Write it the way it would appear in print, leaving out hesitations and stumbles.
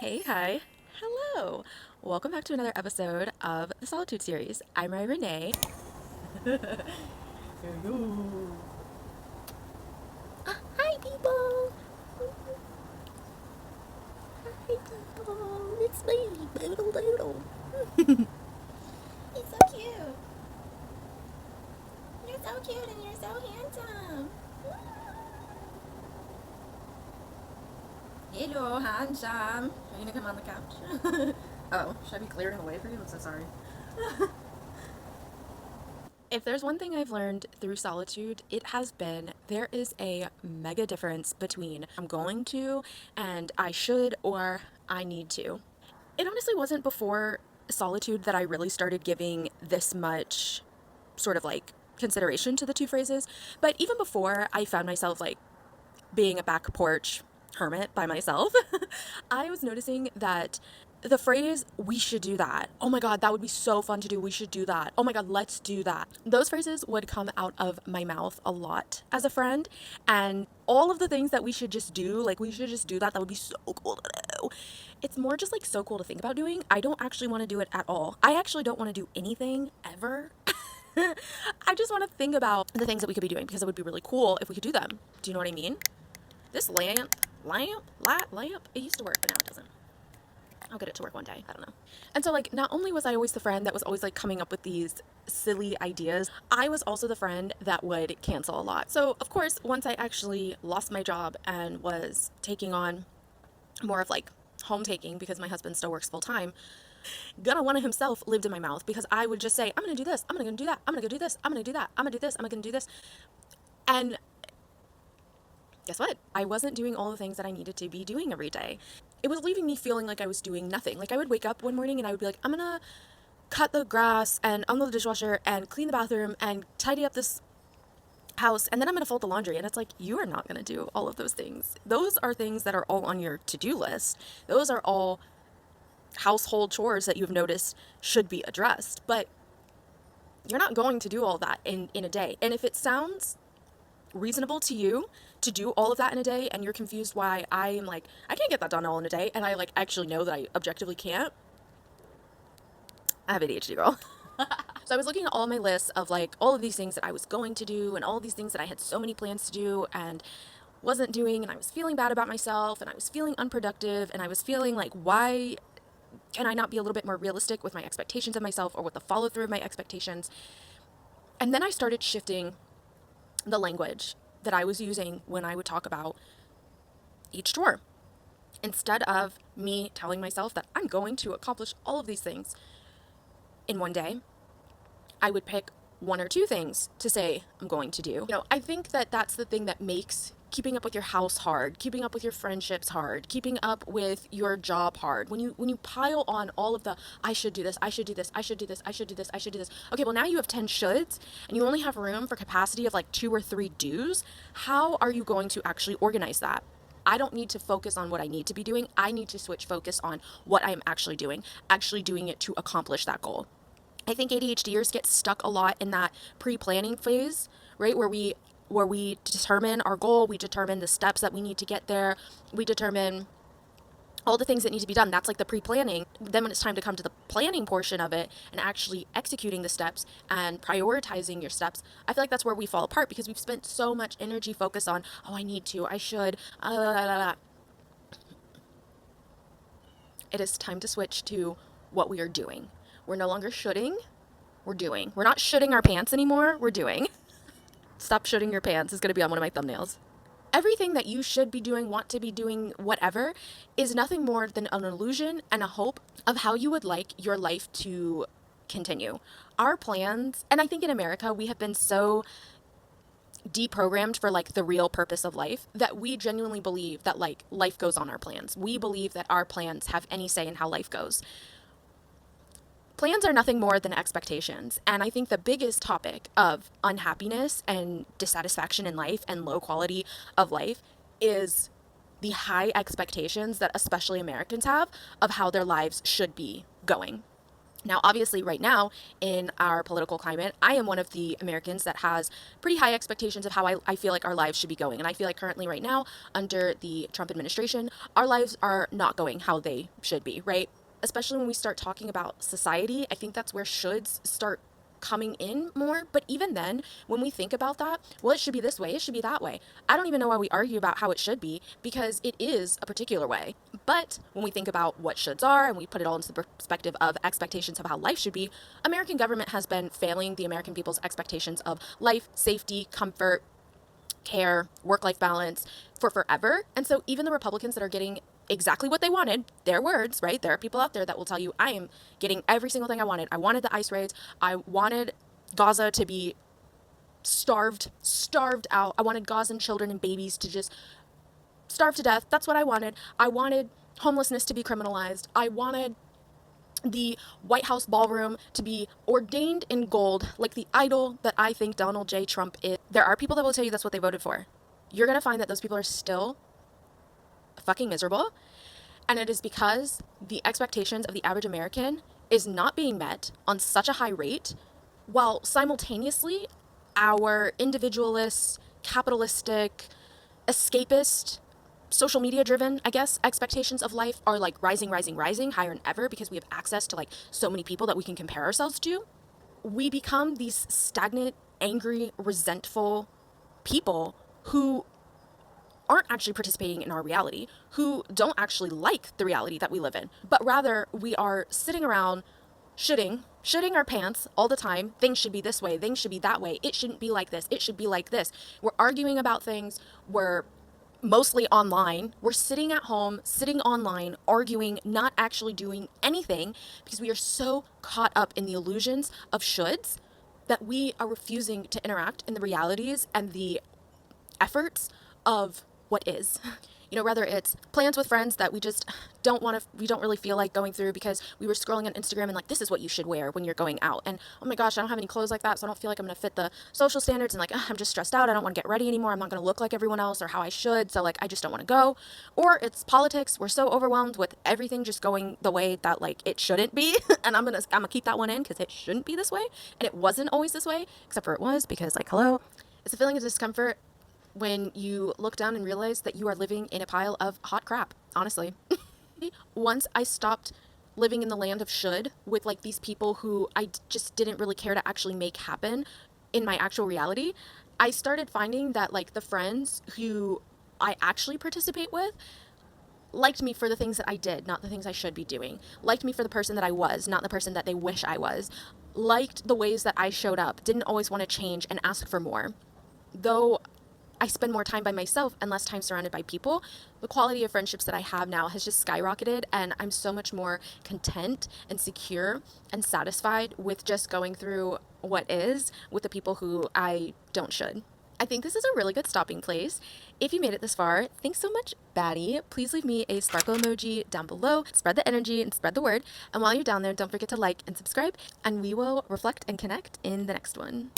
Hey, hi. Hello. Welcome back to another episode of the Solitude series. I'm Ray Renee. Hello. Hi, people. Hi, people. It's me, Doodle Doodle. He's so cute. You're so cute and you're so handsome. Hello, handsome. Are you gonna come on the couch? Oh, should I be clearing the way for you? I'm so sorry. If there's one thing I've learned through solitude, it has been there is a mega difference between I'm going to and I should or I need to. It honestly wasn't before solitude that I really started giving this much sort of like consideration to the two phrases, but even before I found myself like being a back porch hermit by myself, I was noticing that the phrase, we should do that. Oh my God, that would be so fun to do. We should do that. Oh my God, let's do that. Those phrases would come out of my mouth a lot as a friend. And all of the things that we should just do, like we should just do that, that would be so cool to do. It's more just like so cool to think about doing. I don't actually want to do it at all. I actually don't want to do anything ever. I just want to think about the things that we could be doing because it would be really cool if we could do them. Do you know what I mean? This lamp, it used to work, but now it doesn't. I'll get it to work one day. I don't know. And so, like, not only was I always the friend that was always, like, coming up with these silly ideas, I was also the friend that would cancel a lot. So, of course, once I actually lost my job and was taking on more of, like, home taking because my husband still works full time, gonna one of himself lived in my mouth because I would just say, I'm gonna do this, I'm gonna do that, I'm gonna go do this, I'm gonna do that, I'm gonna do this, I'm gonna do this. And guess what? I wasn't doing all the things that I needed to be doing every day. It was leaving me feeling like I was doing nothing. Like I would wake up one morning and I would be like, I'm gonna cut the grass and unload the dishwasher and clean the bathroom and tidy up this house and then I'm gonna fold the laundry. And it's like, you are not gonna do all of those things. Those are things that are all on your to-do list. Those are all household chores that you've noticed should be addressed. But you're not going to do all that in a day. And if it sounds reasonable to you to do all of that in a day and you're confused why I'm like, I can't get that done all in a day, and I like actually know that I objectively can't, I have ADHD, girl. So I was looking at all my lists of like all of these things that I was going to do and all of these things that I had so many plans to do and wasn't doing, and I was feeling bad about myself and I was feeling unproductive and I was feeling like, why can I not be a little bit more realistic with my expectations of myself or with the follow through of my expectations? And then I started shifting the language that I was using when I would talk about each chore. Instead of me telling myself that I'm going to accomplish all of these things in one day, I would pick one or two things to say I'm going to do. I think that that's the thing that makes keeping up with your house hard, keeping up with your friendships hard, keeping up with your job hard. When you pile on all of the I should do this, I should do this, I should do this, I should do this, I should do this. Okay, well now you have 10 shoulds and you only have room for capacity of like 2 or 3 do's. How are you going to actually organize that? I don't need to focus on what I need to be doing. I need to switch focus on what I am actually doing it to accomplish that goal. I think ADHDers get stuck a lot in that pre-planning phase, right? Where we determine our goal, we determine the steps that we need to get there, we determine all the things that need to be done. That's like the pre-planning. Then when it's time to come to the planning portion of it and actually executing the steps and prioritizing your steps, I feel like that's where we fall apart because we've spent so much energy focused on, oh, I need to, I should. It is time to switch to what we are doing. We're no longer shoulding, we're doing. We're not shoulding our pants anymore, we're doing. Stop shoulding your pants is going to be on one of my thumbnails. Everything that you should be doing, want to be doing, whatever, is nothing more than an illusion and a hope of how you would like your life to continue. Our plans, and I think in America, we have been so deprogrammed for like the real purpose of life that we genuinely believe that like life goes on our plans. We believe that our plans have any say in how life goes. Plans are nothing more than expectations. And I think the biggest topic of unhappiness and dissatisfaction in life and low quality of life is the high expectations that especially Americans have of how their lives should be going. Now, obviously, right now in our political climate, I am one of the Americans that has pretty high expectations of how I feel like our lives should be going. And I feel like currently, right now, under the Trump administration, our lives are not going how they should be, right? Especially when we start talking about society, I think that's where shoulds start coming in more. But even then, when we think about that, well, it should be this way, it should be that way. I don't even know why we argue about how it should be because it is a particular way. But when we think about what shoulds are and we put it all into the perspective of expectations of how life should be, American government has been failing the American people's expectations of life, safety, comfort, care, work life balance for forever. And so even the Republicans that are getting exactly what they wanted, their words, right? There are people out there that will tell you, I am getting every single thing I wanted. I wanted the ICE raids. I wanted Gaza to be starved out. I wanted Gazan children and babies to just starve to death. That's what I wanted. I wanted homelessness to be criminalized. I wanted the White House ballroom to be ordained in gold, like the idol that I think Donald J. Trump is. There are people that will tell you that's what they voted for. You're going to find that those people are still fucking miserable. And it is because the expectations of the average American is not being met on such a high rate, while simultaneously our individualist, capitalistic, escapist, social media driven, I guess, expectations of life are like rising, higher than ever because we have access to like so many people that we can compare ourselves to. We become these stagnant, angry, resentful people who aren't actually participating in our reality, who don't actually like the reality that we live in, but rather we are sitting around shitting our pants all the time. Things should be this way, things should be that way, it shouldn't be like this, it should be like this. We're arguing about things, we're mostly online. We're sitting at home, sitting online, arguing, not actually doing anything because we are so caught up in the illusions of shoulds that we are refusing to interact in the realities and the efforts of what is. You know, whether it's plans with friends that we just we don't really feel like going through because we were scrolling on Instagram and like, this is what you should wear when you're going out. And oh my gosh, I don't have any clothes like that, so I don't feel like I'm going to fit the social standards. And like, I'm just stressed out. I don't want to get ready anymore. I'm not going to look like everyone else or how I should. So like, I just don't want to go. Or it's politics. We're so overwhelmed with everything just going the way that like it shouldn't be. And I'm going to keep that one in because it shouldn't be this way. And it wasn't always this way, except for it was because like, hello, it's a feeling of discomfort when you look down and realize that you are living in a pile of hot crap, honestly. Once I stopped living in the land of should with like these people who I just didn't really care to actually make happen in my actual reality, I started finding that like the friends who I actually participate with liked me for the things that I did, not the things I should be doing. Liked me for the person that I was, not the person that they wish I was. Liked the ways that I showed up, didn't always want to change and ask for more. Though I spend more time by myself and less time surrounded by people, the quality of friendships that I have now has just skyrocketed, and I'm so much more content and secure and satisfied with just going through what is with the people who I don't should. I think this is a really good stopping place. If you made it this far, thanks so much, baddie. Please leave me a sparkle emoji down below. Spread the energy and spread the word. And while you're down there, don't forget to like and subscribe, and we will reflect and connect in the next one.